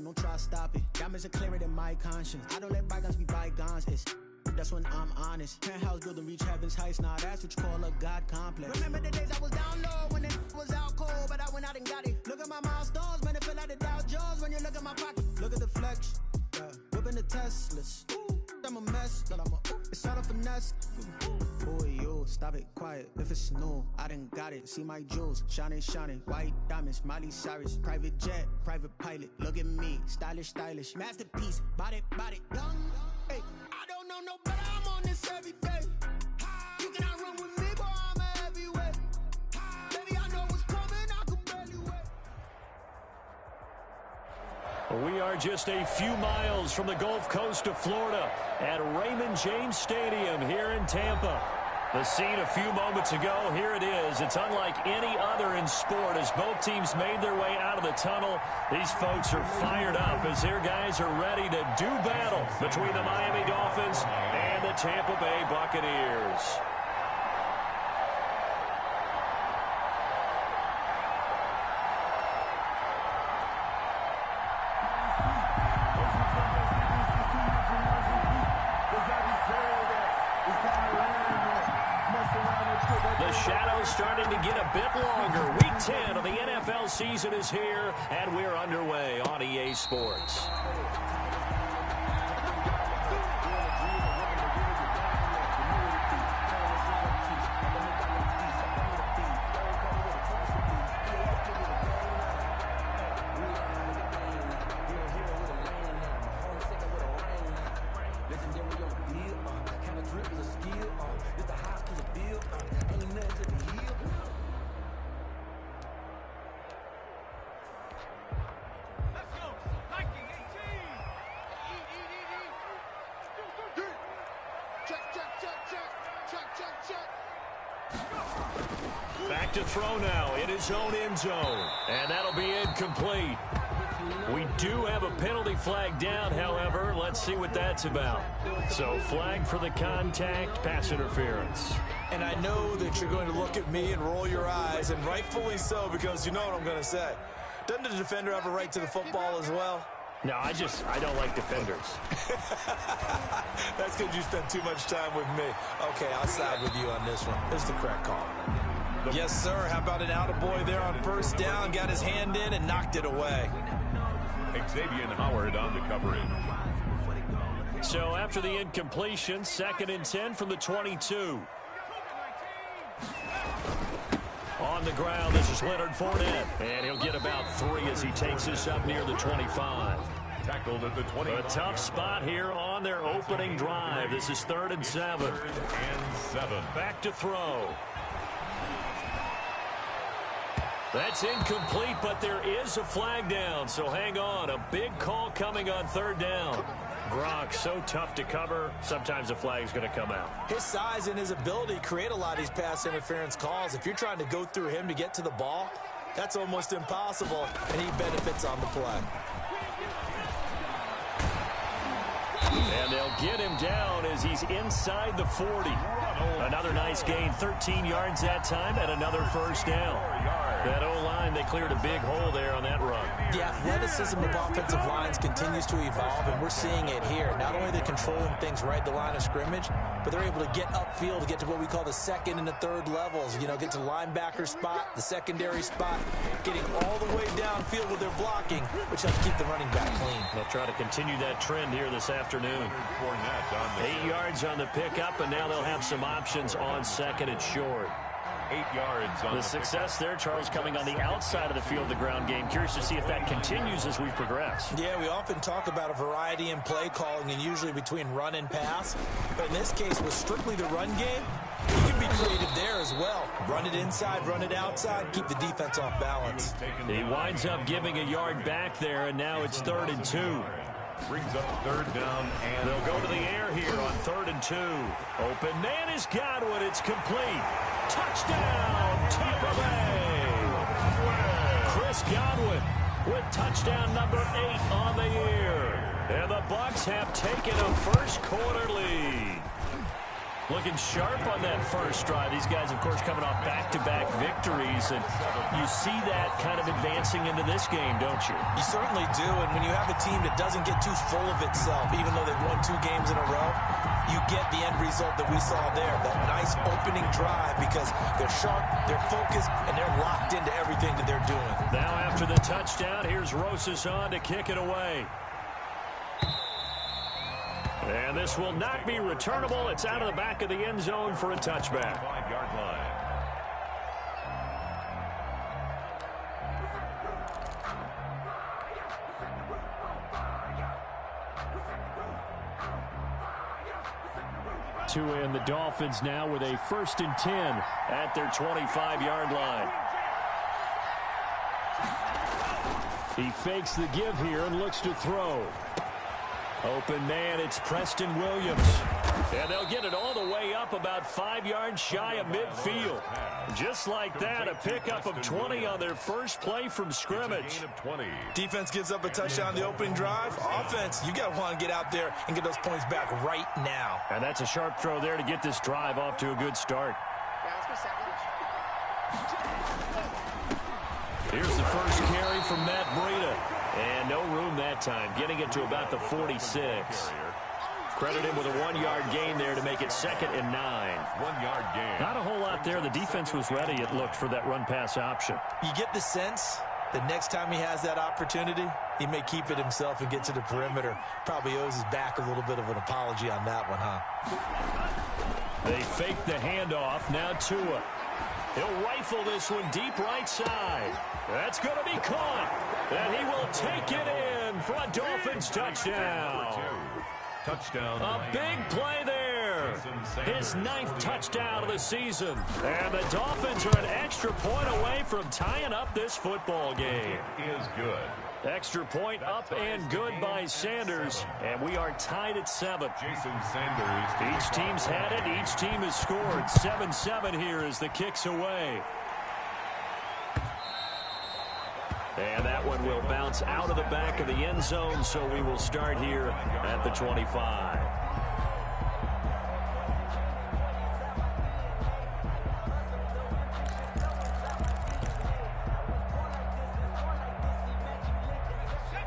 don't try to stop it. Diamonds are clearer than my conscience. I don't let bygones be bygones. That's when I'm honest. Penthouse building, reach heaven's heights. Nah, that's what you call a God complex. Remember the days I was down low when it was out cold, but I went out and got it. Look at my milestones, man, it feel like the Dow Jones when you look at my pocket. Look at the flex, yeah. Whipping the Teslas. I'm a mess, but it's all a finesse. Boy, you stop it, quiet. If it's new, I done got it. See my jewels, shining, shining. White diamonds, Miley Cyrus. Private jet, private pilot. Look at me, stylish, stylish. Masterpiece, body, young. Hey, I don't know no better. I'm on this every day. You cannot run with me, boy. I'm a heavyweight. Baby, I know what's coming. I can barely wait. We are just a few miles from the Gulf Coast of Florida at Raymond James Stadium here in Tampa. The scene a few moments ago, here it is. It's unlike any other in sport as both teams made their way out of the tunnel. These folks are fired up as their guys are ready to do battle between the Miami Dolphins and the Tampa Bay Buccaneers. The shadow's starting to get a bit longer. Week 10 of the NFL season is here, and we're underway on EA Sports. Back to throw now in his own end zone, and that'll be incomplete. We do have a penalty flag down, however. Let's see what that's about. So flag for the contact, pass interference. And I know that you're going to look at me and roll your eyes, and rightfully so, because you know what I'm going to say. Doesn't the defender have a right to the football as well? No, I don't like defenders. That's because you spend too much time with me. Okay, I'll side with you on this one. It's the correct call. Yes, sir. How about an attaboy there on first down? Got his hand in and knocked it away. Xavier Howard on the coverage. So after the incompletion, 2nd and 10 from the 22. On the ground, this is Leonard Fournette, and he'll get about 3 as he takes this up near the 25. Tackled at the 20. A tough spot here on their opening drive. This is 3rd and 7. 3rd and 7. Back to throw. That's incomplete, but there is a flag down, so hang on. A big call coming on 3rd down. Gronk, so tough to cover, sometimes a flag is going to come out. His size and his ability create a lot of these pass interference calls. If you're trying to go through him to get to the ball, that's almost impossible, and he benefits on the play. And they'll get him down as he's inside the 40. Another nice gain, 13 yards that time, and another first down. That O-line, they cleared a big hole there on that run. The athleticism of offensive lines continues to evolve, and we're seeing it here. Not only are they controlling things right at the line of scrimmage, but they're able to get upfield to get to what we call the 2nd and the 3rd levels. You know, get to the linebacker spot, the secondary spot, getting all the way downfield with their blocking, which helps keep the running back clean. They'll try to continue that trend here this afternoon. 8 yards on the pickup, and now they'll have some options on 2nd and short. 8 yards on the success there, Charles, coming on the outside of the field, the ground game. Curious to see if that continues as we progress. Yeah, we often talk about a variety in play calling and usually between run and pass. But in this case, with strictly the run game, you can be creative there as well. Run it inside, run it outside, keep the defense off balance. He winds up giving a yard back there, and now it's 3rd and 2. Brings up 3rd down, and they'll go to the air here on 3rd and 2. Open man is Godwin. It's complete. Touchdown, Tampa Bay. Chris Godwin with touchdown number 8 on the year. And the Bucs have taken a first quarter lead. Looking sharp on that first drive. These guys, of course, coming off back-to-back victories, and you see that kind of advancing into this game, don't you? You certainly do, and when you have a team that doesn't get too full of itself, even though they've won 2 games in a row, you get the end result that we saw there, that nice opening drive, because they're sharp, they're focused, and they're locked into everything that they're doing. Now after the touchdown, here's Rosas on to kick it away. And this will not be returnable. It's out of the back of the end zone for a touchback. 5-yard line. And the Dolphins now with a 1st and 10 at their 25-yard line. He fakes the give here and looks to throw. Open man, it's Preston Williams. And they'll get it all the way up about 5 yards shy of midfield. Just like that, a pickup of 20 on their first play from scrimmage. Defense gives up a touchdown on the opening drive. Offense, you got to want to get out there and get those points back right now. And that's a sharp throw there to get this drive off to a good start. Here's the first carry from Matt Breida. And no room that time, getting it to about the 46. Credit him with a 1-yard gain there to make it 2nd and 9. 1-yard gain. Not a whole lot there. The defense was ready, it looked, for that run-pass option. You get the sense that next time he has that opportunity, he may keep it himself and get to the perimeter. Probably owes his back a little bit of an apology on that one, huh? They fake the handoff. Now Tua. He'll rifle this one deep right side. That's going to be caught. And he will take it in for a Dolphins touchdown. Touchdown. A big play there. His 9th touchdown of the season. And the Dolphins are an extra point away from tying up this football game. It is good. Extra point up and good by Sanders. And we are tied at 7. Jason Sanders. Each team's had it. Each team has scored. 7-7 here as the kick's away. And that one will bounce out of the back of the end zone, so we will start here at the 25.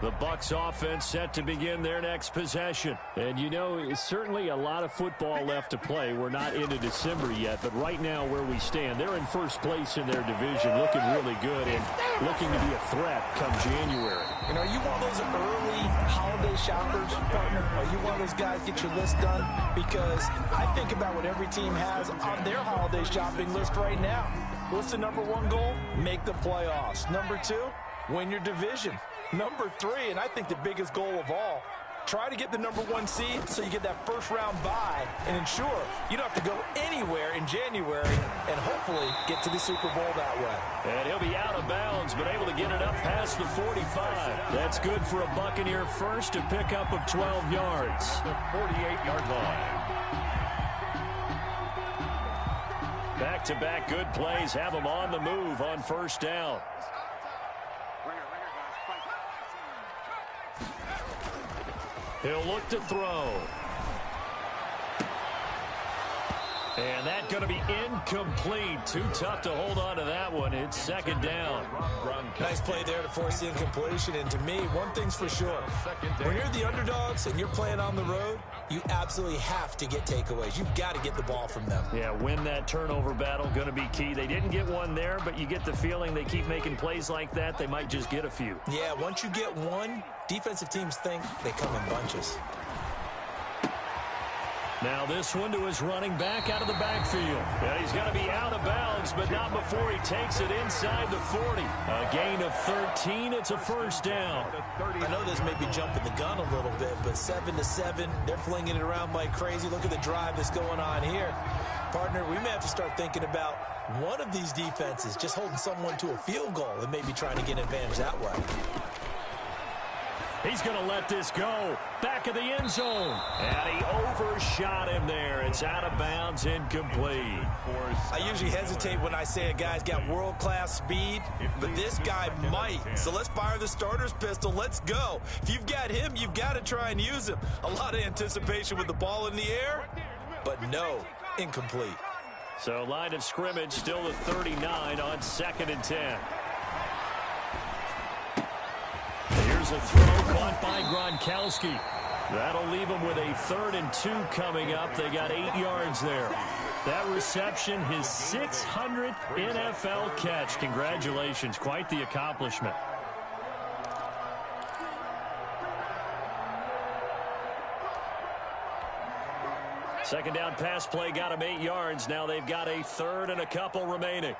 The Bucs offense set to begin their next possession. And you know, it's certainly a lot of football left to play. We're not into December yet, but right now where we stand, they're in first place in their division, looking really good and looking to be a threat come January. You know, are you one of those early holiday shoppers, partner? Are you one of those guys get your list done? Because I think about what every team has on their holiday shopping list right now. What's the number 1 goal? Make the playoffs. Number 2, win your division. Number 3, and I think the biggest goal of all, try to get the number 1 seed so you get that first round bye and ensure you don't have to go anywhere in January and hopefully get to the Super Bowl that way. And he'll be out of bounds, but able to get it up past the 45. That's good for a Buccaneer first, a pickup of 12 yards. The 48-yard line. Back-to-back good plays have them on the move on first down. He'll look to throw. And that's going to be incomplete. Too tough to hold on to that one. It's 2nd down. Nice play there to force the incompletion. And to me, one thing's for sure. When you're the underdogs and you're playing on the road, you absolutely have to get takeaways. You've got to get the ball from them. Yeah, win that turnover battle, going to be key. They didn't get one there, but you get the feeling they keep making plays like that, they might just get a few. Yeah, once you get one, defensive teams think they come in bunches. Now this one to his running back out of the backfield. Yeah, he's going to be out of bounds, but not before he takes it inside the 40. A gain of 13. It's a first down. I know this may be jumping the gun a little bit, but 7-7, they're flinging it around like crazy. Look at the drive that's going on here. Partner, we may have to start thinking about one of these defenses just holding someone to a field goal and maybe trying to get an advantage that way. He's going to let this go. Back of the end zone. And he overshot him there. It's out of bounds, incomplete. I usually hesitate when I say a guy's got world-class speed, but this guy might. So let's fire the starter's pistol. Let's go. If you've got him, you've got to try and use him. A lot of anticipation with the ball in the air, but no, incomplete. So line of scrimmage still the 39 on 2nd and 10. Here's a throw caught by Gronkowski. That'll leave them with a 3rd and 2 coming up. They got 8 yards there. That reception, his 600th NFL catch. Congratulations. Quite the accomplishment. Second down pass play got him 8 yards. Now they've got a 3rd and a couple remaining.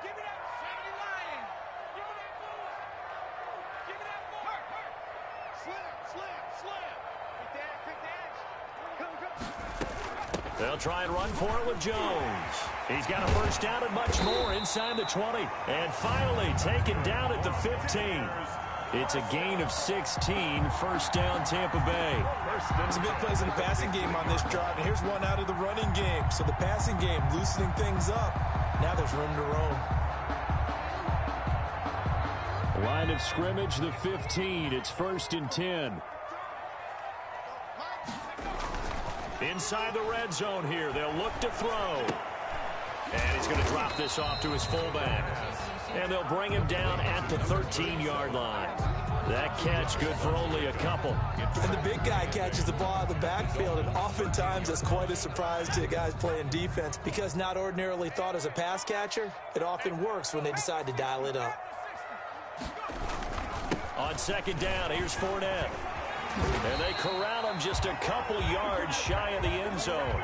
They'll try and run for it with Jones. He's got a first down and much more inside the 20. And finally taken down at the 15. It's a gain of 16, first down Tampa Bay. Some big plays in the passing game on this drive, and here's one out of the running game. So the passing game loosening things up. Now there's room to roam. Line of scrimmage, the 15. It's 1st and 10. Inside the red zone here. They'll look to throw. And he's going to drop this off to his fullback. And they'll bring him down at the 13-yard line. That catch good for only a couple. And the big guy catches the ball out of the backfield, and oftentimes that's quite a surprise to the guys playing defense because not ordinarily thought as a pass catcher, it often works when they decide to dial it up. On 2nd down, here's Fournette. And they corral him just a couple yards shy of the end zone.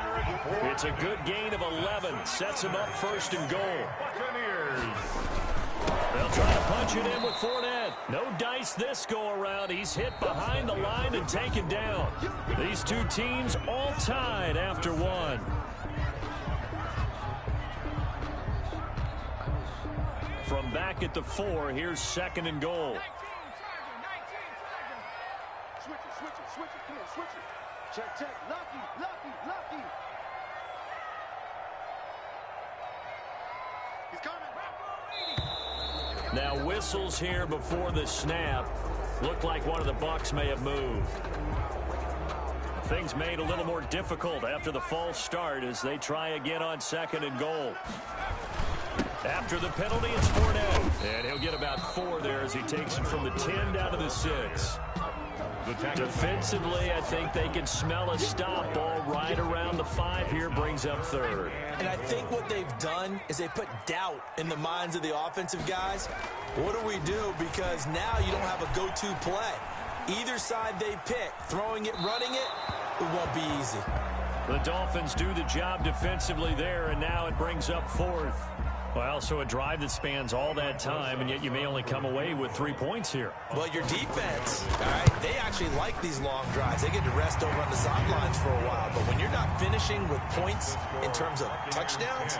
It's a good gain of 11. Sets him up 1st and goal. They'll try to punch it in with Fournette. No dice this go-around. He's hit behind the line and taken down. These two teams all tied after one. From back at the 4, here's 2nd and goal. Switch it, come on, switch it. Check, lucky. He's coming. Now whistles here before the snap. Looked like one of the Bucs may have moved. Things made a little more difficult after the false start as they try again on 2nd and goal. After the penalty, it's Fournette. And he'll get about 4 there as he takes it from the 10 down to the 6. Defensively, I think they can smell a stop ball right around the 5 here, brings up 3rd. And I think what they've done is they put doubt in the minds of the offensive guys. What do we do? Because now you don't have a go-to play. Either side they pick, throwing it, running it, it won't be easy. The Dolphins do the job defensively there, and now it brings up 4th. Well, so a drive that spans all that time, and yet you may only come away with 3 points here. Well, your defense, all right, they actually like these long drives. They get to rest over on the sidelines for a while. But when you're not finishing with points in terms of touchdowns,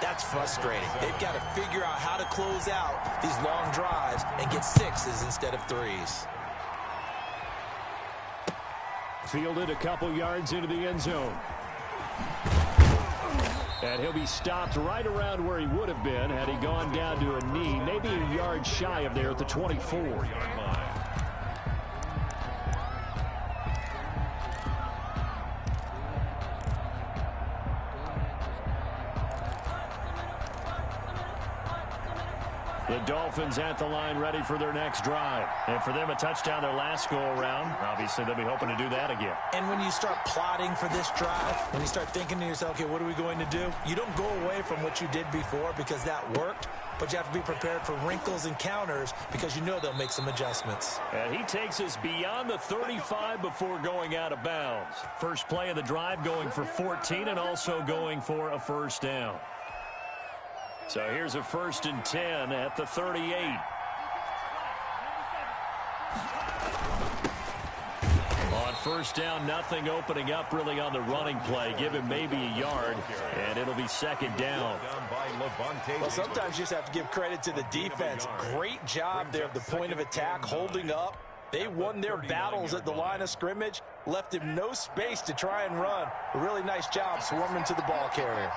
that's frustrating. They've got to figure out how to close out these long drives and get 6s instead of 3s. Fielded a couple yards into the end zone. And he'll be stopped right around where he would have been had he gone down to a knee, maybe a yard shy of there at the 24. The Dolphins at the line ready for their next drive. And for them, a touchdown their last go-around. Obviously, they'll be hoping to do that again. And when you start plotting for this drive, when you start thinking to yourself, okay, what are we going to do? You don't go away from what you did before because that worked, but you have to be prepared for wrinkles and counters because you know they'll make some adjustments. And he takes us beyond the 35 before going out of bounds. First play of the drive going for 14 and also going for a first down. So here's a 1st and 10 at the 38. On first down, nothing opening up really on the running play. Give him maybe a yard, and it'll be 2nd down. Well, sometimes you just have to give credit to the defense. Great job there at the point of attack, holding up. They won their battles at the line of scrimmage, left him no space to try and run. A really nice job swarming to the ball carrier.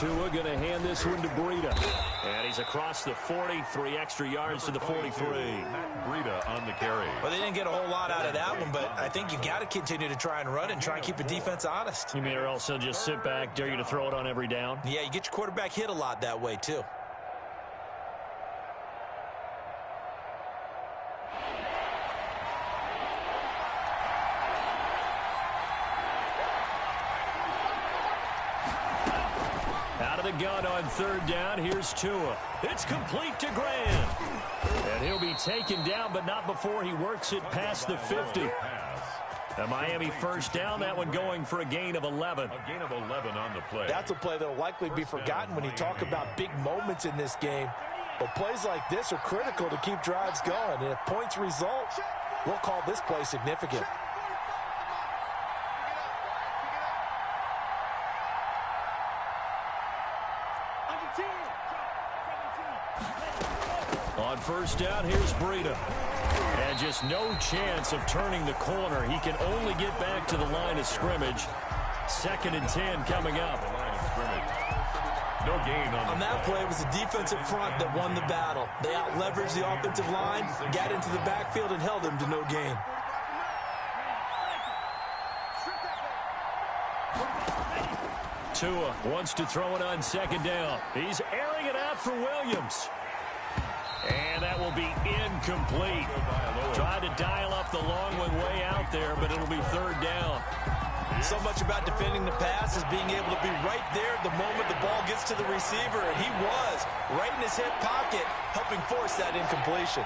Tua going to hand this one to Breida. And he's across the 40, 3 extra yards to the 43. Breida on the carry. Well, they didn't get a whole lot out of that one, but I think you got to continue to try and run and try and keep the defense honest. You mean or else they'll just sit back, dare you to throw it on every down? Yeah, you get your quarterback hit a lot that way, too. Out of the gun on 3rd down. Here's Tua. It's complete to Grant. And he'll be taken down, but not before he works it past the 50. A Miami 1st down, that one going for a gain of 11. A gain of 11 on the play. That's a play that will likely be forgotten when you talk about big moments in this game. But plays like this are critical to keep drives going. And if points result, we'll call this play significant. On 1st down, here's Breida. And just no chance of turning the corner. He can only get back to the line of scrimmage. 2nd and 10 coming up. No gain on that play. It was the defensive front that won the battle. They out-leveraged the offensive line, got into the backfield, and held them to no gain. Tua wants to throw it on 2nd down. He's airing it out for Williams. And that will be incomplete. Tried to dial up the long one way out there, but it'll be 3rd down. So much about defending the pass is being able to be right there at the moment the ball gets to the receiver, and he was right in his hip pocket, helping force that incompletion.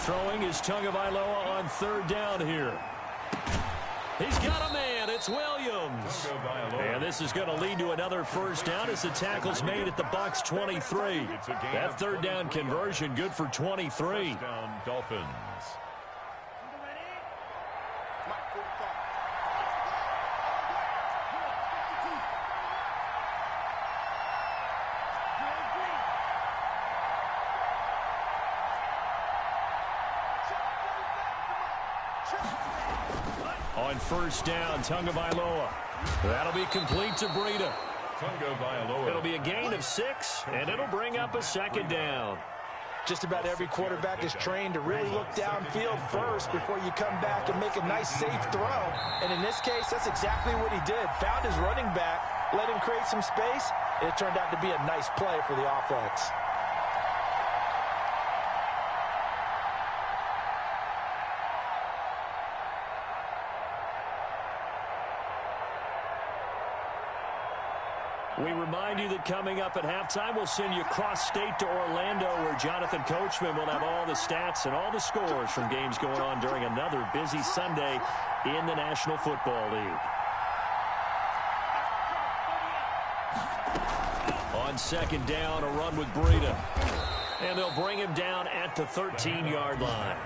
Throwing is Tagovailoa on 3rd down here. He's got a man. It's Williams. And this is going to lead to another 1st down as the tackle's made at the Bucs 23. That 3rd down conversion good for 23. Down Dolphins. On 1st down, Tagovailoa. That'll be complete to Breida. It'll be a gain of 6, and it'll bring up a 2nd down. Just about every quarterback is trained to really look downfield first before you come back and make a nice, safe throw. And in this case, that's exactly what he did. Found his running back, let him create some space, and it turned out to be a nice play for the offense. We remind you that coming up at halftime, we'll send you cross-state to Orlando, where Jonathan Coachman will have all the stats and all the scores from games going on during another busy Sunday in the National Football League. On 2nd down, a run with Breida. And they'll bring him down at the 13-yard line.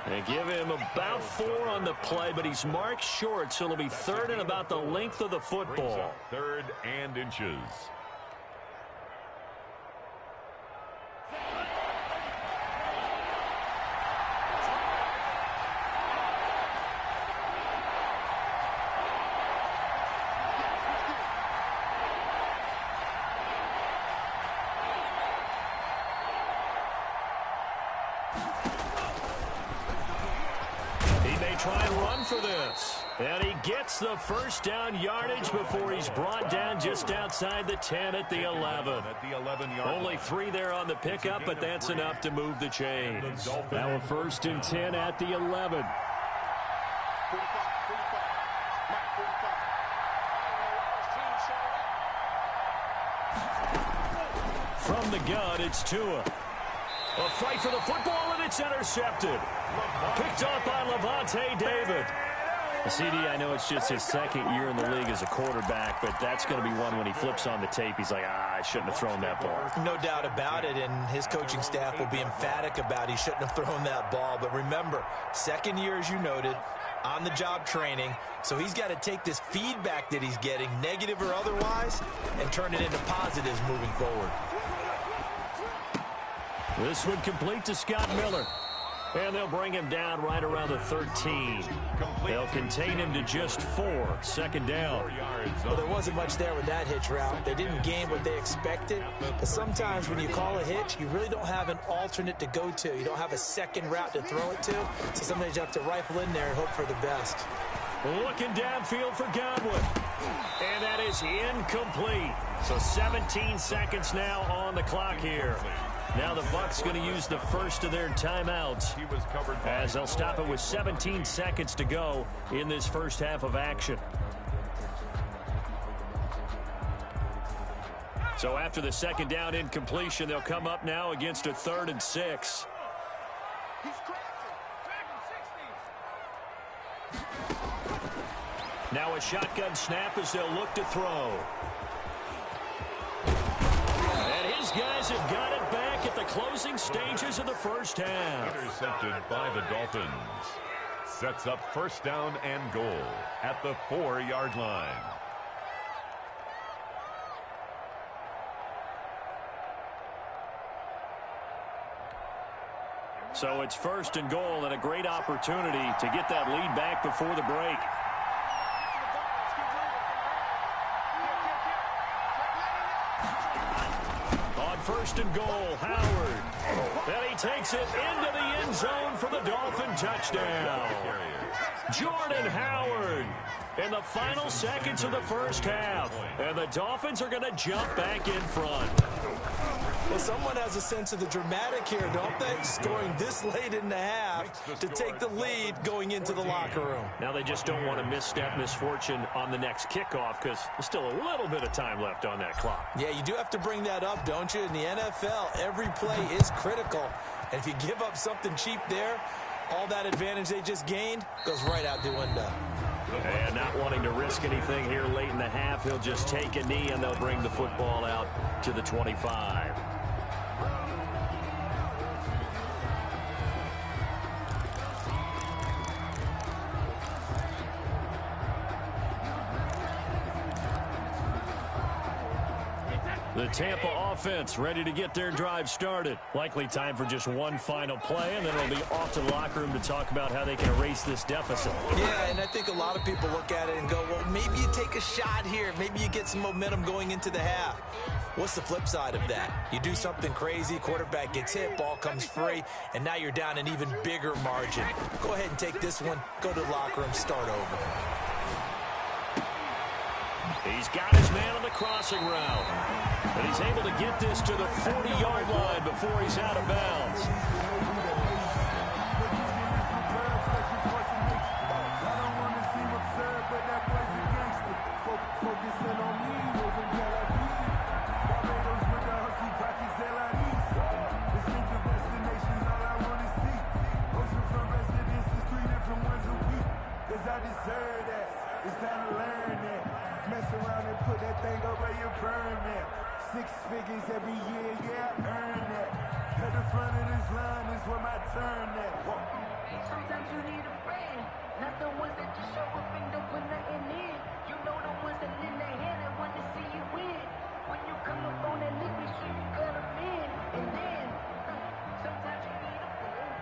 They give him about 4 on the play, but he's marked short, so it'll be 3rd and about the length of the football. 3rd and inches. Try and run for this. And he gets the 1st down yardage before he's brought down just outside the 10 at the 11. At the 11-yard Only 3 there on the pickup, but that's enough to move the chains. Now a 1st and 10 at the 11. From the gun, it's Tua. A fight for the football, and it's intercepted. Picked off by Levante David. CD, I know it's just his 2nd year in the league as a quarterback, but that's going to be one when he flips on the tape. He's like, I shouldn't have thrown that ball. No doubt about it, and his coaching staff will be emphatic about he shouldn't have thrown that ball. But remember, 2nd year, as you noted, on-the-job training, so he's got to take this feedback that he's getting, negative or otherwise, and turn it into positives moving forward. This one complete to Scott Miller. And they'll bring him down right around the 13. They'll contain him to just 4. Second down. Well, there wasn't much there with that hitch route. They didn't gain what they expected. But sometimes when you call a hitch, you really don't have an alternate to go to. You don't have a second route to throw it to. So sometimes you have to rifle in there and hope for the best. Looking downfield for Godwin. And that is incomplete. So 17 seconds now on the clock here. Now the Bucs going to use the first of their timeouts as they'll stop it with 17 seconds to go in this first half of action. So after the second down incompletion, they'll come up now against a 3rd and 6. Now a shotgun snap as they'll look to throw. And his guys have got it back at the closing stages of the first half. Intercepted by the Dolphins. Sets up first down and goal at the 4-yard line. So it's first and goal and a great opportunity to get that lead back before the break. First and goal, Howard. And he takes it into the end zone for the Dolphin touchdown. Jordan Howard in the final seconds of the first half. And the Dolphins are going to jump back in front. Well, someone has a sense of the dramatic here, don't they? Scoring this late in the half to take the lead going into the locker room. Now they just don't want to misstep misfortune on the next kickoff because there's still a little bit of time left on that clock. Yeah, you do have to bring that up, don't you? In the NFL, every play is critical. And if you give up something cheap there, all that advantage they just gained goes right out the window. And not wanting to risk anything here late in the half, he'll just take a knee and they'll bring the football out to the 25. The Tampa offense ready to get their drive started. Likely time for just one final play, and then it'll be off to the locker room to talk about how they can erase this deficit. Yeah, and I think a lot of people look at it and go, well, maybe you take a shot here. Maybe you get some momentum going into the half. What's the flip side of that? You do something crazy, quarterback gets hit, ball comes free, and now you're down an even bigger margin. Go ahead and take this one, go to the locker room, start over. He's got his man on the crossing route. And he's able to get this to the 40-yard line before he's out of bounds. It's time to learn that. Mess around and put that thing up where you burn that. 6 figures every year, yeah, earn that. At the front of this line is where my turn at. Sometimes you need a friend, not the ones that just show up and don't put nothing in. You know the ones that lend their hand and want to see you win. When you come up on that league, make sure you cut them in. And then, sometimes you need a friend.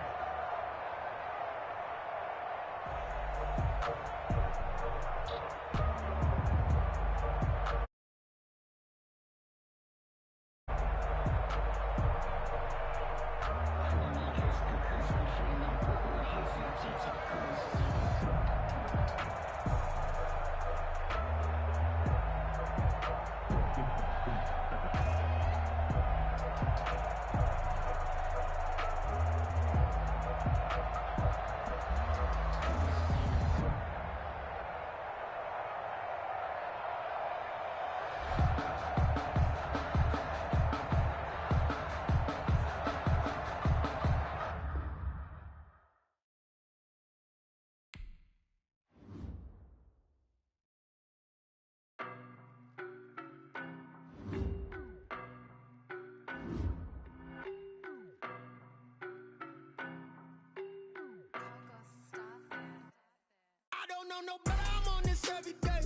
don't know no better, I'm on this every day.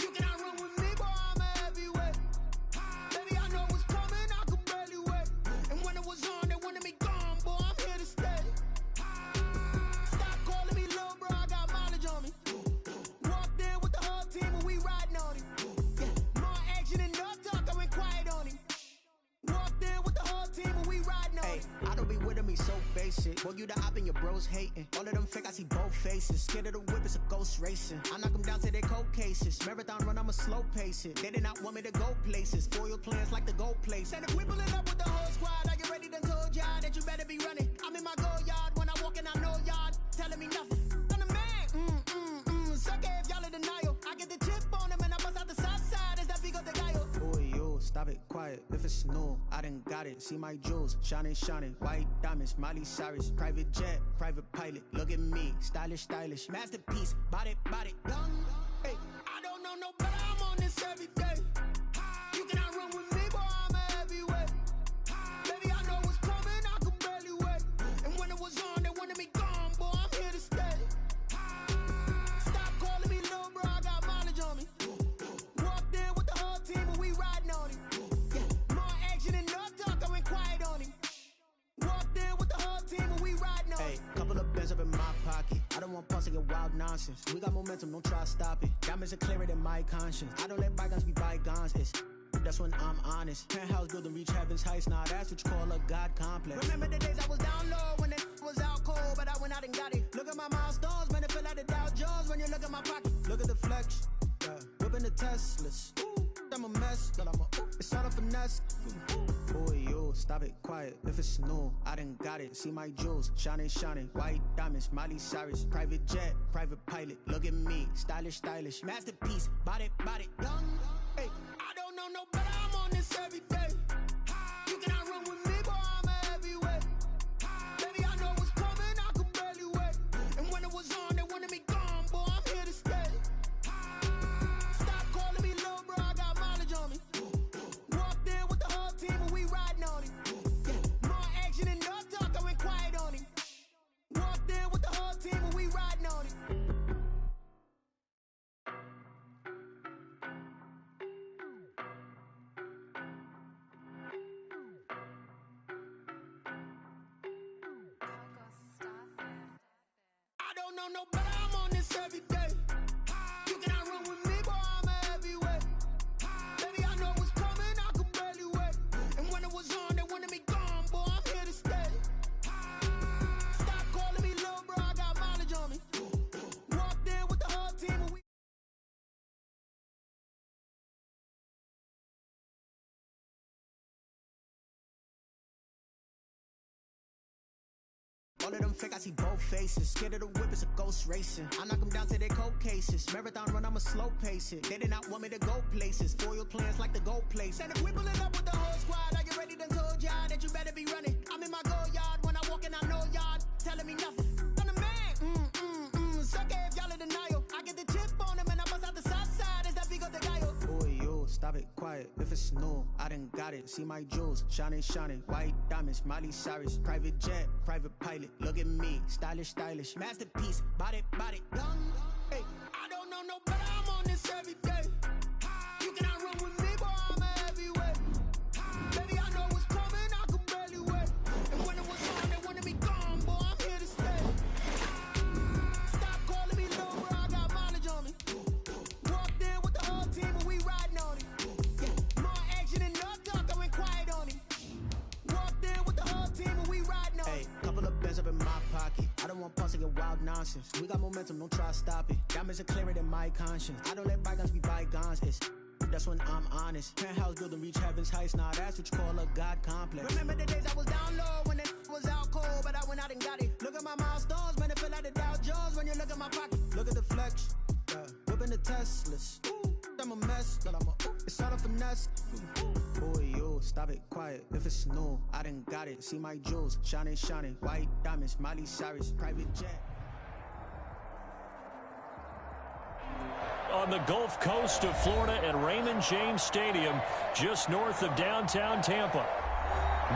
You cannot run with me, boy, I'm a heavyweight. Baby, I know what's coming, I could barely wait. And when it was on, they wanted me gone, boy, I'm here to stay. so basic. Boy, you the op and your bros hating. All of them fake, I see both faces. Scared of the whip, it's a ghost racing. I knock them down to their cold cases. Marathon run, I'ma slow pace it. They did not want me to go places. Foil plans like the gold place. And if we pulling up with the whole squad, are you ready? Done told y'all that you better be running. I'm in my go yard when I walk in, I know y'all telling me nothing. I'm the man. Suck it if y'all in denial. I get the chip on them and I bust out the south side. Is that Vigo de Gallo? Boy, yo, stop it, quiet. If it's new, I done got it. See my jewels, shining, shining. White diamonds, Miley Cyrus. Private jet, private pilot. Look at me, stylish, stylish. Masterpiece, body, young. Hey, I don't know no better. I'm on this every day. You cannot run with me, boy, I'm a heavyweight. Baby, I know what's coming, I could barely wait. And when it was on, they wanted me gone, boy, I'm here to stay. Stop calling me little bro, I got mileage on me. Walked in with the whole team and we riding on him. Yeah, more action and no talk, I went quiet on him. Walked in with the whole team and we riding on him. Hey, couple of bands up in my pocket. I don't want pause to get wild nonsense. We got momentum, don't try to stop it. Diamonds are clearer than my conscience. I don't let bygones be bygones. That's when I'm honest. Penthouse building reach heaven's heights. Nah, that's what you call a God complex. Remember the days I was down low when it was out cold, but I went out and got it. Look at my milestones, man, it feel like the Dow Jones when you look at my pocket. Look at the flex, yeah. Whipping the Teslas. I'm a mess, but it's all a finesse. Boy, yo, stop it, quiet. If it's new, I done got it. See my jewels, shining, shining. White diamonds, Miley Cyrus. Private jet, private pilot. Look at me, stylish, stylish. Masterpiece, body, young. Hey, I don't know no better. I'm on this every day. You cannot run with me, boy, I'm a heavyweight. Baby, I know what's coming, I could barely wait. And when it was on, they wanted me gone, boy, I'm here to stay. Stop calling me little bro, I got mileage on me. Walked in with the whole team and we riding on him. Yeah, more action and no talk, I went quiet on him. Walked in with the whole team and we riding on him. I don't know no better, I'm on this every day. You cannot run with me, boy, I'm a heavyweight. Baby, I know what's coming, I could barely wait. And when it was on, they wanted me gone, boy, I'm here to stay. Stop calling me little bro, I got mileage on me. Walked in with the whole team and we... All of them fake, I see both faces. Scared of the whip, it's a ghost racing. I knock them down to their cold cases. Marathon run, I'ma slow pace it. They did not want me to go places. Foil plans like the gold place. And if we pulling up with the whole squad, are you ready? Done told y'all that you better be running. I'm in my go yard when I walk in, I know y'all telling me nothing. I'm the man. Suck it if y'all in denial. I get the chip on them and I bust out the south side. Is that Vigo de Gallo? Boy, yo, stop it, quiet. If it's new, I done got it. See my jewels, shining, shining. White diamonds, Miley Cyrus. Private jet, private pilot. Look at me, stylish, stylish. Masterpiece, body, young. Hey, I don't know no better. I'm on this every day. You cannot run with me, boy, I'm a heavyweight. Baby, I know what's coming, I could barely wait. And when it was on, they wanted me gone, boy, I'm here to stay. Stop calling me little bro, I got mileage on me. Walked in with the whole team and we riding on him. Yeah, more action and no talk, I went quiet on him. Walked in with the whole team and we riding on him. Hey, couple of bands up in my pocket. I don't want pause to get wild nonsense. We got momentum, don't try to stop it. Diamonds are clearer than my conscience. I don't let bygones be bygones. That's when I'm honest. Penthouse building reach heaven's heights. Nah, that's what you call a God complex. Remember the days I was down low when it was out cold, but I went out and got it. Look at my milestones, man, it feel like the Dow Jones when you look at my pocket. Look at the flex, yeah. Whipping the Teslas. I'm a mess, but it's all a finesse. Boy, yo, stop it, quiet. If it's new, I done got it. See my jewels, shining, shining. White diamonds, Miley Cyrus. Private jet. On the Gulf Coast of Florida at Raymond James Stadium, just north of downtown Tampa.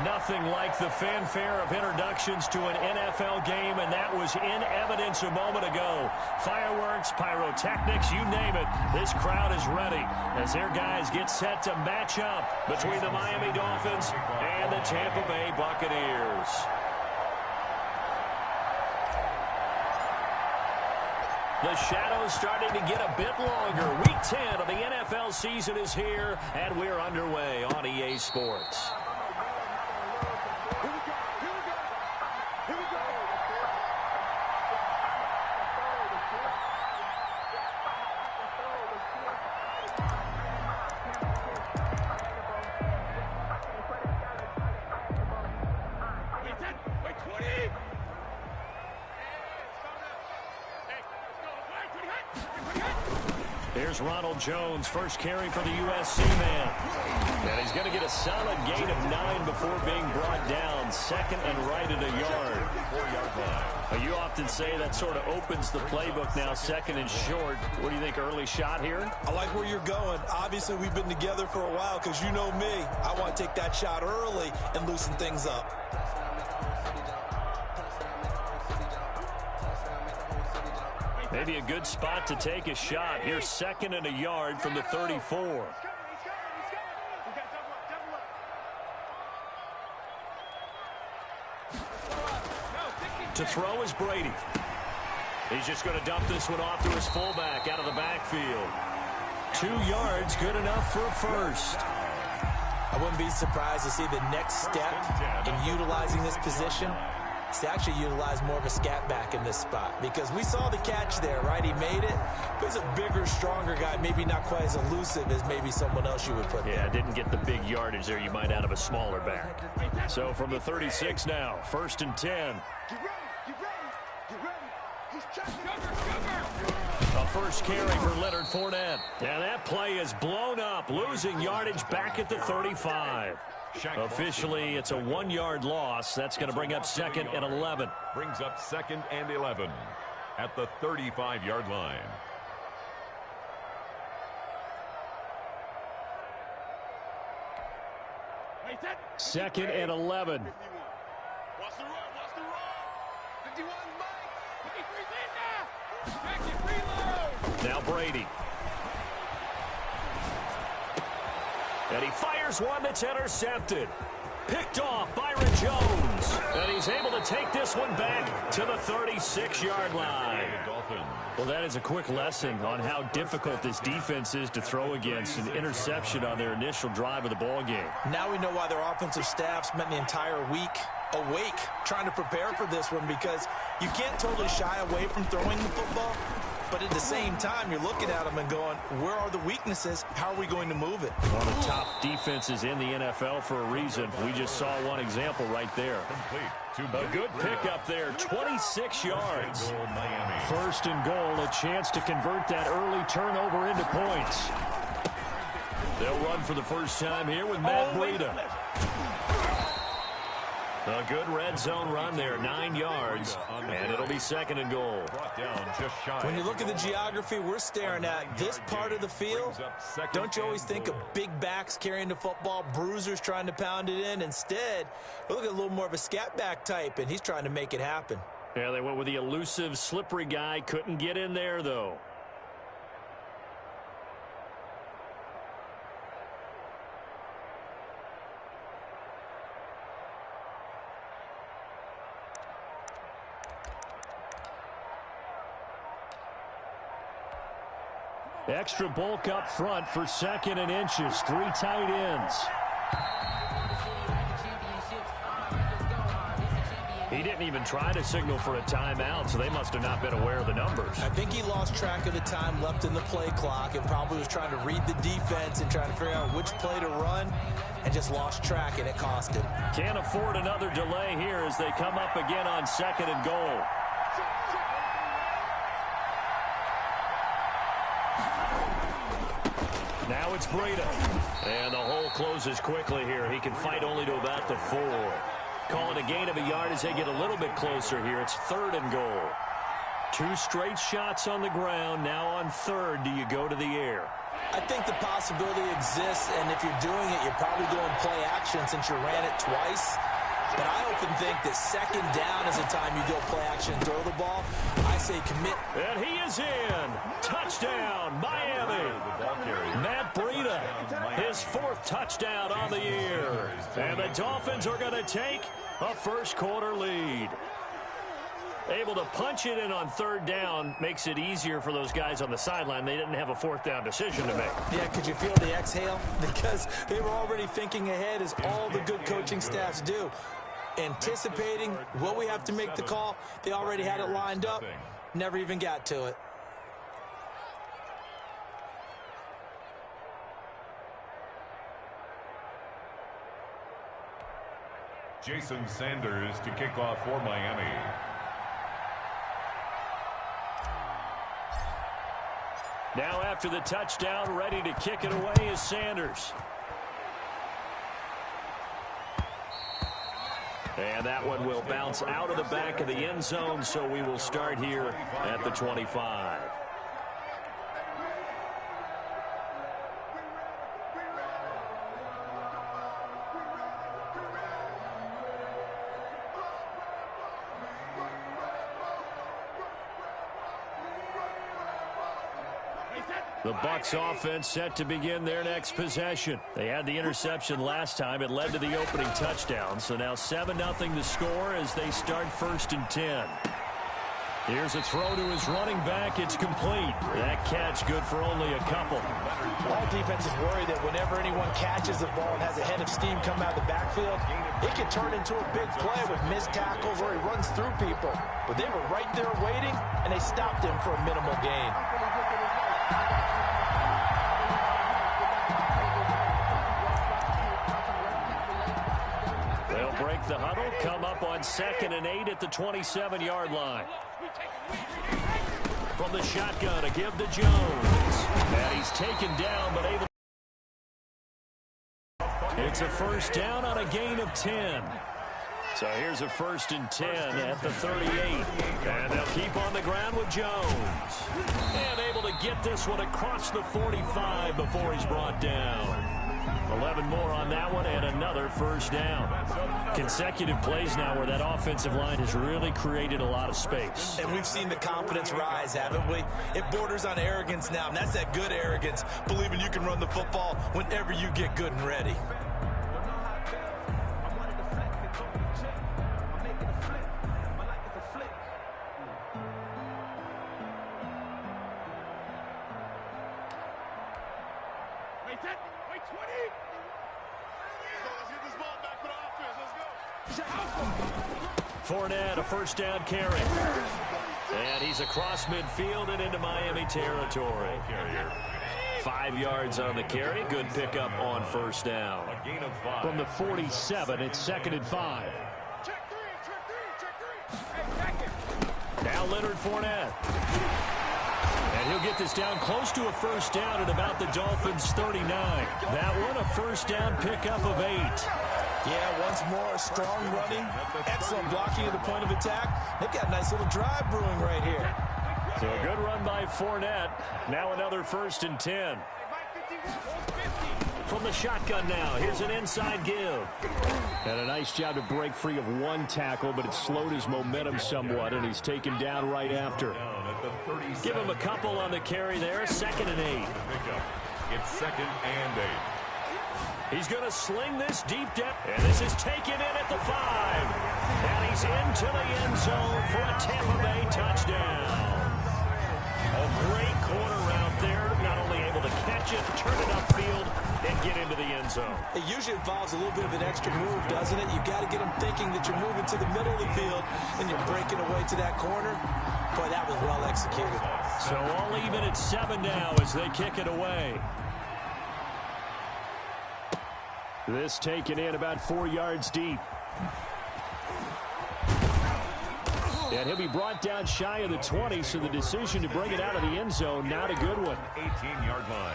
Nothing like the fanfare of introductions to an NFL game, and that was in evidence a moment ago. Fireworks, pyrotechnics, you name it. This crowd is ready as their guys get set to match up between the Miami Dolphins and the Tampa Bay Buccaneers. The shadow's starting to get a bit longer. Week 10 of the NFL season is here, and we're underway on EA Sports. Here's Ronald Jones, first carry for the USC man. And he's going to get a solid gain of 9 before being brought down. Second and right at a yard. 4-yard line. You often say that sort of opens the playbook now, second and short. What do you think, early shot here? I like where you're going. Obviously, we've been together for a while because you know me. I want to take that shot early and loosen things up. Maybe a good spot to take a shot. Here's second and a yard from the 34. To throw is Brady. He's just going to dump this one off to his fullback out of the backfield. 2 yards, good enough for a first. I wouldn't be surprised to see the next step in utilizing this position is to actually utilize more of a scat back in this spot, because we saw the catch there, right? He made it, but he's a bigger, stronger guy, maybe not quite as elusive as maybe someone else you would put there. Yeah, didn't get the big yardage there you might out of a smaller back. So from the 36 now, first and 10. Get ready, get ready, get ready. He's checking. A first carry for Leonard Fournette. And that play is blown up, losing yardage back at the 35. Officially, it's a 1-yard loss. That's going to bring up second and 11. Brings up second and 11 at the 35-yard line. Second and 11. Watch the run, watch the run. 51, Mike. 53's in there. Now Brady. And he fires one that's intercepted. Picked off Byron Jones. And he's able to take this one back to the 36-yard line. Well, that is a quick lesson on how difficult this defense is to throw against. An interception on their initial drive of the ball game. Now we know why their offensive staff spent the entire week awake trying to prepare for this one, because you can't totally shy away from throwing the football. But at the same time, you're looking at them and going, where are the weaknesses? How are we going to move it? One of the top defenses in the NFL for a reason. We just saw one example right there. A good pickup there, 26 yards. First and goal, a chance to convert that early turnover into points. They'll run for the first time here with Matt Breida. A good red zone run there, 9 yards, and it'll be second and goal. When you look at the geography we're staring at, this part of the field, don't you always think of big backs carrying the football, bruisers trying to pound it in? Instead, look at a little more of a scat back type, and he's trying to make it happen. Yeah, they went with the elusive, slippery guy. Couldn't get in there, though. Extra bulk up front for second and inches. 3 tight ends. He didn't even try to signal for a timeout, so they must have not been aware of the numbers. I think he lost track of the time left in the play clock and probably was trying to read the defense and trying to figure out which play to run, and just lost track, and it cost him. Can't afford another delay here as they come up again on second and goal. Now it's Breida. And the hole closes quickly here. He can fight only to about the 4. Calling a gain of a yard as they get a little bit closer here. It's third and goal. 2 straight shots on the ground. Now on third, do you go to the air? I think the possibility exists, and if you're doing it, you're probably going play action since you ran it twice. But I often think that second down is the time you go play action and throw the ball. I say commit. And he is in. Touchdown, Miami. Matt Breida, his 4th touchdown on the year. And the Dolphins are going to take a first quarter lead. Able to punch it in on third down makes it easier for those guys on the sideline. They didn't have a 4th down decision to make. Yeah, could you feel the exhale? Because they were already thinking ahead, as all the good coaching staffs do. Anticipating what we have to make the call. They already had it lined up. Never even got to it. Jason Sanders to kick off for Miami. Now after the touchdown, ready to kick it away is Sanders. And that one will bounce out of the back of the end zone, so we will start here at the 25. The Bucs offense set to begin their next possession. They had the interception last time. It led to the opening touchdown. So now 7-0 to score as they start 1st and 10. Here's a throw to his running back. It's complete. That catch good for only a couple. All defenses worry that whenever anyone catches the ball and has a head of steam come out of the backfield, it can turn into a big play with missed tackles or he runs through people. But they were right there waiting, and they stopped him for a minimal gain. They'll break the huddle, come up on 2nd and 8 at the 27-yard line. From the shotgun, a give to Jones. And he's taken down, but able. It's a 1st down on a gain of 10. So here's a 1st and 10 at the 38. And they'll keep on the ground with Jones. And able to get this one across the 45 before he's brought down. 11 more on that one and another 1st down. Consecutive plays now where that offensive line has really created a lot of space. And we've seen the confidence rise, haven't we? It borders on arrogance now, and that's that good arrogance, believing you can run the football whenever you get good and ready. Fournette, a 1st down carry. And he's across midfield and into Miami territory. 5 yards on the carry. Good pickup on 1st down. From the 47, it's 2nd and 5. Now Leonard Fournette. And he'll get this down close to a 1st down at about the Dolphins' 39. That one a 1st down pickup of 8. Yeah, once more, strong running, excellent blocking at the point of attack. They've got a nice little drive brewing right here. So a good run by Fournette. Now another 1st and 10. From the shotgun now, here's an inside give. And a nice job to break free of one tackle, but it slowed his momentum somewhat, and he's taken down right after. Give him a couple on the carry there, 2nd and 8. It's 2nd and 8. He's going to sling this deep down, and this is taken in at the 5. And he's into the end zone for a Tampa Bay touchdown. A great corner route there, not only able to catch it, turn it upfield, and get into the end zone. It usually involves a little bit of an extra move, doesn't it? You've got to get them thinking that you're moving to the middle of the field, and you're breaking away to that corner. Boy, that was well executed. So all even at 7 now as they kick it away. This taken in about 4 yards deep. And he'll be brought down shy of the 20, so the decision to bring it out of the end zone, not a good one. 18-yard line.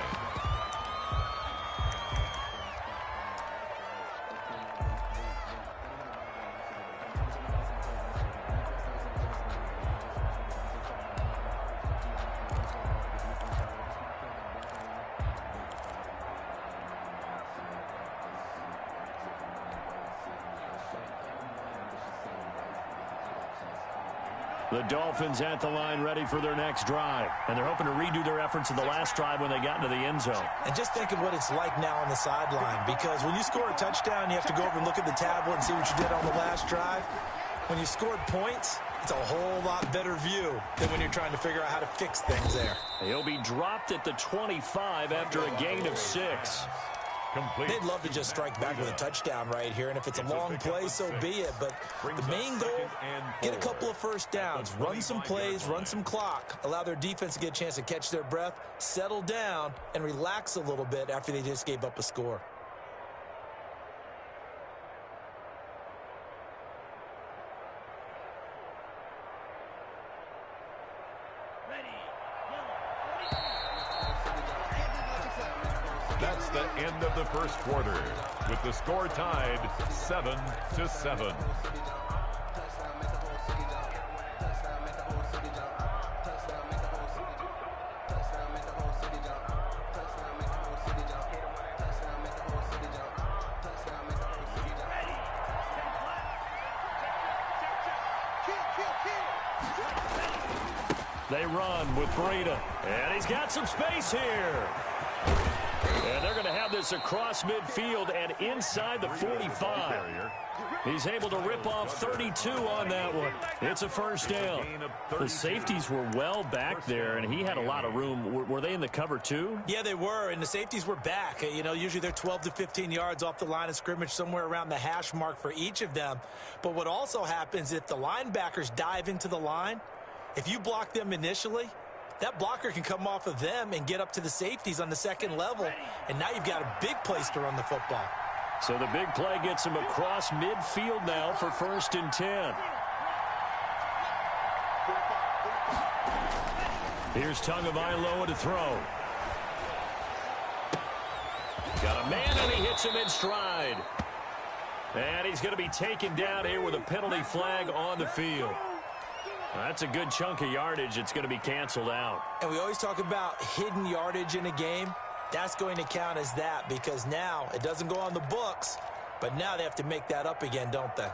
The Dolphins at the line ready for their next drive. And they're hoping to redo their efforts in the last drive when they got into the end zone. And just think of what it's like now on the sideline, because when you score a touchdown, you have to go over and look at the tablet and see what you did on the last drive. When you scored points, it's a whole lot better view than when you're trying to figure out how to fix things there. He'll be dropped at the 25 after a gain of 6. Complete. They'd love to just strike back with a touchdown right here, and if it's a long play, so be it. But the main goal, get a couple of 1st downs, run some plays, run some clock, allow their defense to get a chance to catch their breath, settle down, and relax a little bit after they just gave up a score. the first quarter, with the score tied 7-7. They run with Breida, and he's got some space here. And they're going to have this across midfield and inside the 45. He's able to rip off 32 on that one. It's a first down. The safeties were well back there, and he had a lot of room. Were they in the cover too? Yeah, they were, and the safeties were back. You know, usually they're 12 to 15 yards off the line of scrimmage, somewhere around the hash mark for each of them. But what also happens if the linebackers dive into the line, if you block them initially, that blocker can come off of them and get up to the safeties on the second level, and now you've got a big place to run the football. So the big play gets him across midfield now for 1st and 10. Here's Tagovailoa to throw. Got a man, and he hits him in stride. And he's going to be taken down here with a penalty flag on the field. That's a good chunk of yardage. It's going to be canceled out. And we always talk about hidden yardage in a game. That's going to count as that because now it doesn't go on the books, but now they have to make that up again, don't they?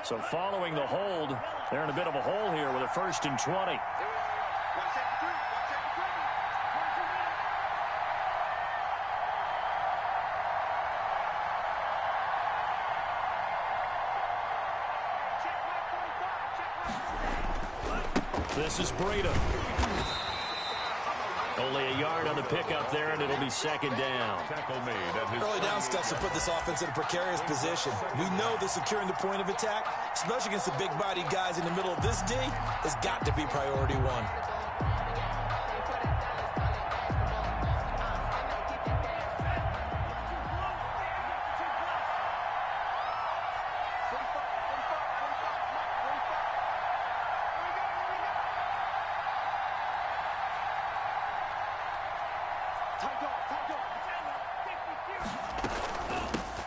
So following the hold, they're in a bit of a hole here with a 1st and 20. This is Breida. Only a yard on the pickup there, and it'll be 2nd down. Early down stuff to put this offense in a precarious position. We know that securing the point of attack, especially against the big-bodied guys in the middle of this D, has got to be priority one.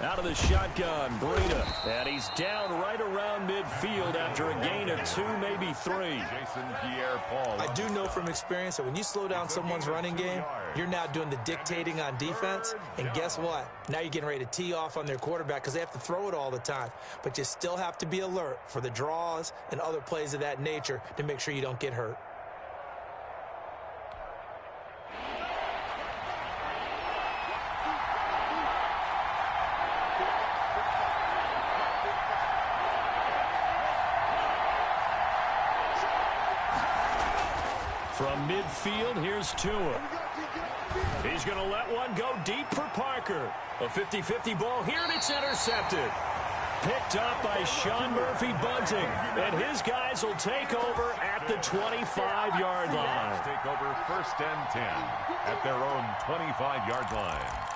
Out of the shotgun, Breida. And he's down right around midfield after a gain of 2, maybe 3. I do know from experience that when you slow down someone's running game, you're now doing the dictating on defense. And guess what? Now you're getting ready to tee off on their quarterback because they have to throw it all the time. But you still have to be alert for the draws and other plays of that nature to make sure you don't get hurt. From midfield, here's Tua. He's going to let one go deep for Parker. A 50-50 ball here, and it's intercepted. Picked up by Sean Murphy-Bunting. And his guys will take over at the 25-yard line. Take over 1st and 10 at their own 25-yard line.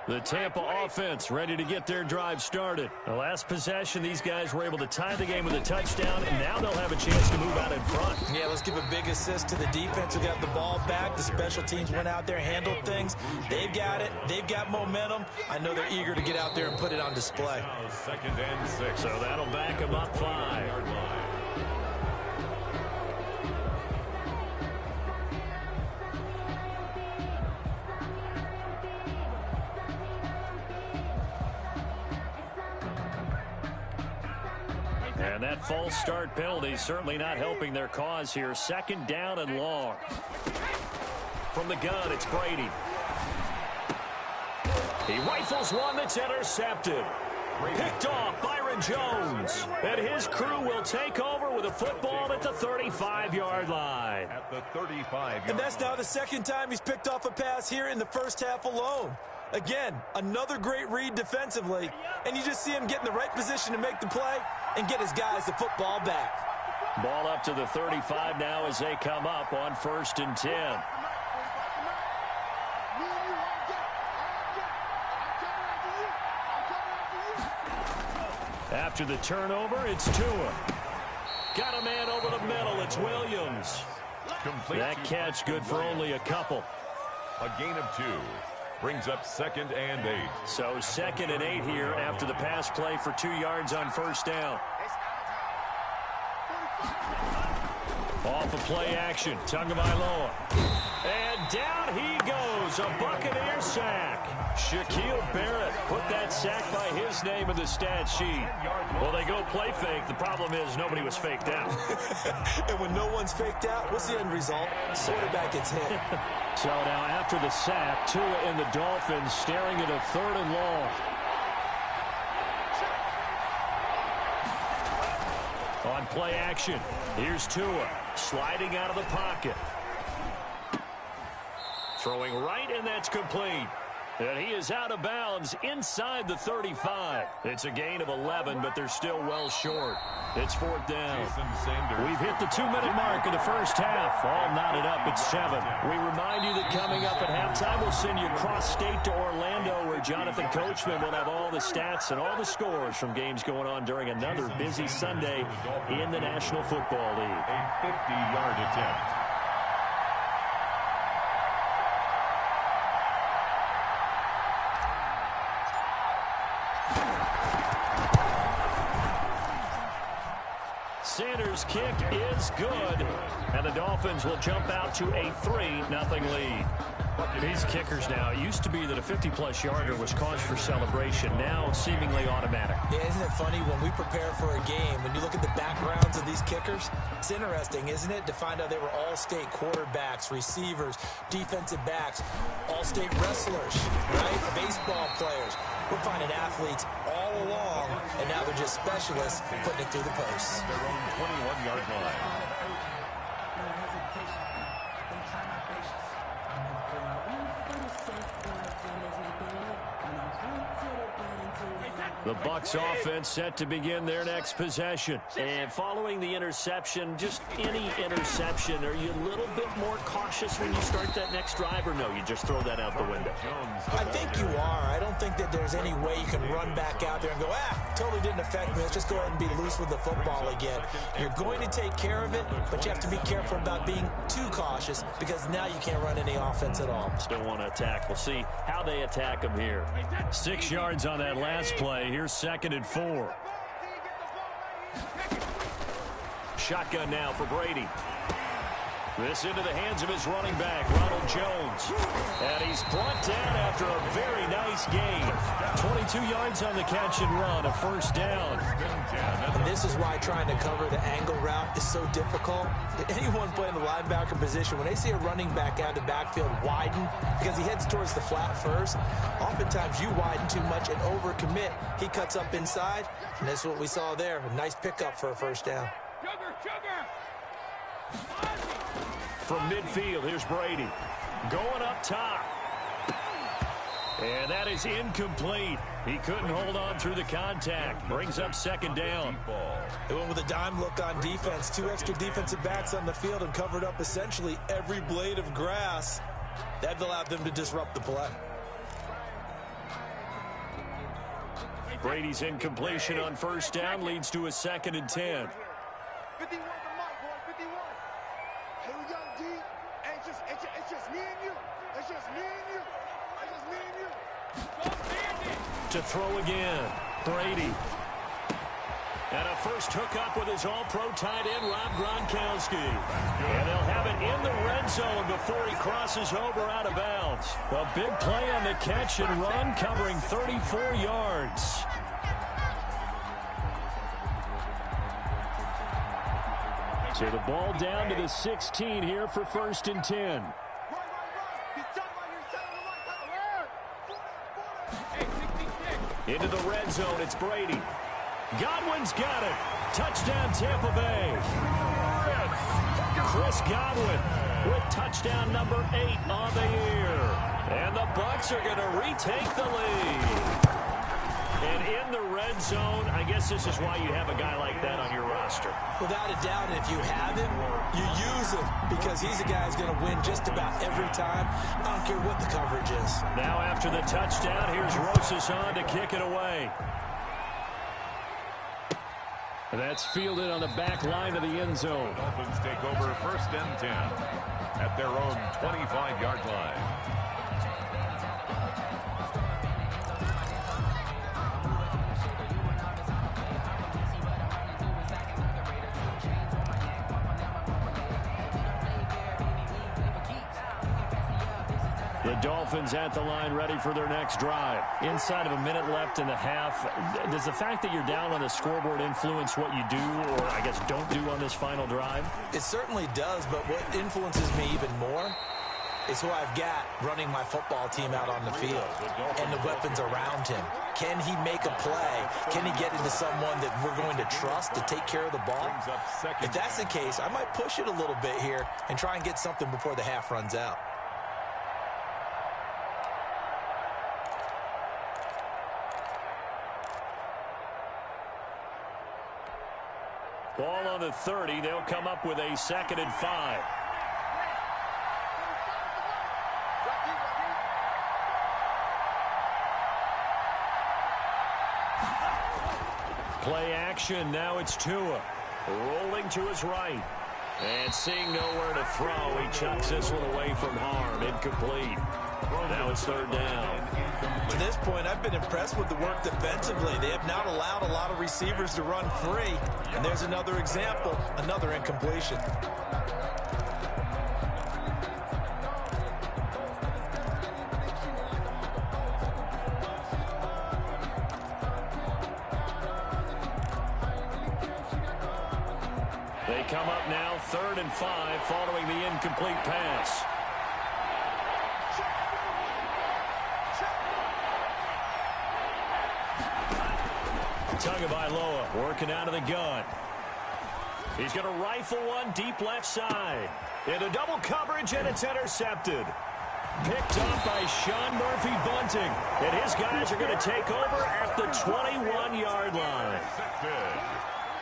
The Tampa offense ready to get their drive started. The last possession, these guys were able to tie the game with a touchdown, and now they'll have a chance to move out in front. Yeah, let's give a big assist to the defense who got the ball back. The special teams went out there, handled things. They've got it. They've got momentum. I know they're eager to get out there and put it on display. 2nd and 6. So that'll back them up 5. And that false start penalty certainly not helping their cause here. 2nd down and long. From the gun, it's Brady. He rifles one that's intercepted. Picked off Byron Jones. And his crew will take over with a football at the 35-yard line. At the 35-yard And that's now the 2nd time he's picked off a pass here in the first half alone. Again, another great read defensively, and you just see him get in the right position to make the play and get his guys the football back. Ball up to the 35 now as they come up on 1st and 10. After the turnover, it's Tua. Got a man over the middle. It's Williams. That catch good for only a couple. A gain of 2. Brings up 2nd and 8. So 2nd and 8 here after the pass play for 2 yards on first down. Off of play action. Tagovailoa. And down he goes. A Buccaneer sack. Shaquille Barrett put that sack by his name in the stat sheet. Well, they go play fake. The problem is nobody was faked out. And when no one's faked out, what's the end result? Quarterback gets hit. So now after the sack, Tua and the Dolphins staring at a 3rd and long. On play action, here's Tua sliding out of the pocket. Throwing right, and that's complete. And he is out of bounds inside the 35. It's a gain of 11, but they're still well short. It's 4th down. We've hit the 2-minute mark in the first half. All knotted up at 7. We remind you that coming up at halftime, we'll send you cross-state to Orlando, where Jonathan Coachman will have all the stats and all the scores from games going on during another busy Sunday in the National Football League. A 50-yard attempt. Sanders' kick is good, and the Dolphins will jump out to a 3-0 lead. These kickers now, it used to be that a 50-plus yarder was cause for celebration. Now seemingly automatic. Yeah, isn't it funny when we prepare for a game, when you look at the backgrounds of these kickers, it's interesting, isn't it, to find out they were all-state quarterbacks, receivers, defensive backs, all-state wrestlers, right? Baseball players. We're finding athletes all along, and now they're just specialists putting it through the posts. Their own 21-yard line. The Bucs offense set to begin their next possession. And following the interception, just any interception, are you a little bit more cautious when you start that next drive, or no, you just throw that out the window? I think you are. I don't think that there's any way you can run back out there and go, totally didn't affect me. Let's just go ahead and be loose with the football again. You're going to take care of it, but you have to be careful about being too cautious, because now you can't run any offense at all. Still want to attack. We'll see how they attack them here. 6 yards on that last play. Here's 2nd and 4. Shotgun now for Brady. This into the hands of his running back, Ronald Jones. And he's brought down after a very nice gain. 22 yards on the catch and run, a 1st down. And this is why trying to cover the angle route is so difficult. Anyone playing the linebacker position, when they see a running back out of the backfield widen, because he heads towards the flat first, oftentimes you widen too much and overcommit. He cuts up inside, and that's what we saw there. A nice pickup for a 1st down. From midfield, here's Brady. Going up top. And that is incomplete. He couldn't hold on through the contact. Brings up 2nd down. They went with a dime look on defense. 2 extra defensive backs on the field and covered up essentially every blade of grass. That allowed them to disrupt the play. Brady's incompletion on 1st down leads to a 2nd and 10. 51 to Mike, boy, 51. Here we go, D. It's just me and you. It's just me and you. It's just me and you. To throw again, Brady. And a first hookup with his all-pro tight end, Rob Gronkowski. And they'll have it in the red zone before he crosses over out of bounds. A big play on the catch and run, covering 34 yards. So the ball down to the 16 here for 1st and 10. Into the red zone, it's Brady. Godwin's got it. Touchdown, Tampa Bay. Chris Godwin with touchdown number 8 on the year. And the Bucs are going to retake the lead. And in the red zone, I guess this is why you have a guy like that on your roster. Without a doubt, if you have him, you use him, because he's a guy who's going to win just about every time. I don't care what the coverage is. Now after the touchdown, here's Rosas on to kick it away. That's fielded on the back line of the end zone. The Dolphins take over 1st and 10 at their own 25-yard line. The Dolphins at the line ready for their next drive. Inside of a minute left in the half, does the fact that you're down on the scoreboard influence what you do or, I guess, don't do on this final drive? It certainly does, but what influences me even more is who I've got running my football team out on the field and the weapons around him. Can he make a play? Can he get into someone that we're going to trust to take care of the ball? If that's the case, I might push it a little bit here and try and get something before the half runs out. Ball on the 30. They'll come up with a 2nd and 5. Play action. Now it's Tua. Rolling to his right. And seeing nowhere to throw, he chucks this one away from harm. Incomplete. Now it's 3rd down. To this point, I've been impressed with the work defensively. They have not allowed a lot of receivers to run free. And there's another example, another incompletion. They come up now 3rd and 5 following the incomplete pass. Tagovailoa working out of the gun. He's going to rifle one deep left side. Into double coverage, and it's intercepted. Picked up by Sean Murphy-Bunting. And his guys are going to take over at the 21-yard line.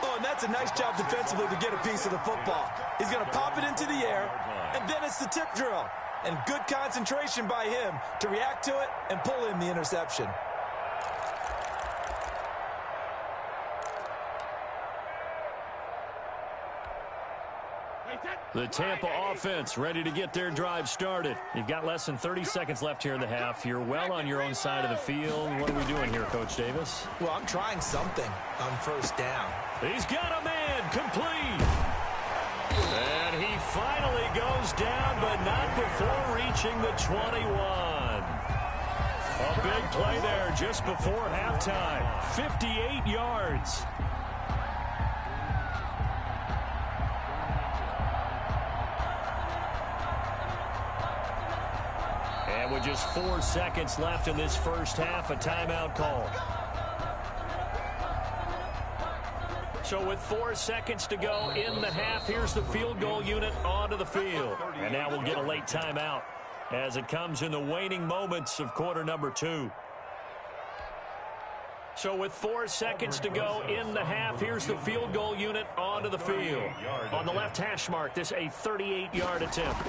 Oh, and that's a nice job defensively to get a piece of the football. He's going to pop it into the air, and then it's the tip drill. And good concentration by him to react to it and pull in the interception. The Tampa offense ready to get their drive started. You've got less than 30 seconds left here in the half. You're well on your own side of the field. What are we doing here, Coach Davis? Well, I'm trying something on 1st down. He's got a man complete. And he finally goes down, but not before reaching the 21. A big play there just before halftime. 58 yards. And with just 4 seconds left in this first half, a timeout call. So with 4 seconds to go in the half, here's the field goal unit onto the field. And now we'll get a late timeout as it comes in the waning moments of quarter number 2. So with 4 seconds to go in the half, here's the field goal unit onto the field. On the left hash mark, this a 38-yard attempt.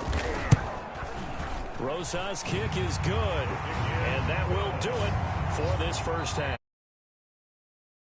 Rosas' kick is good, and that will do it for this first half.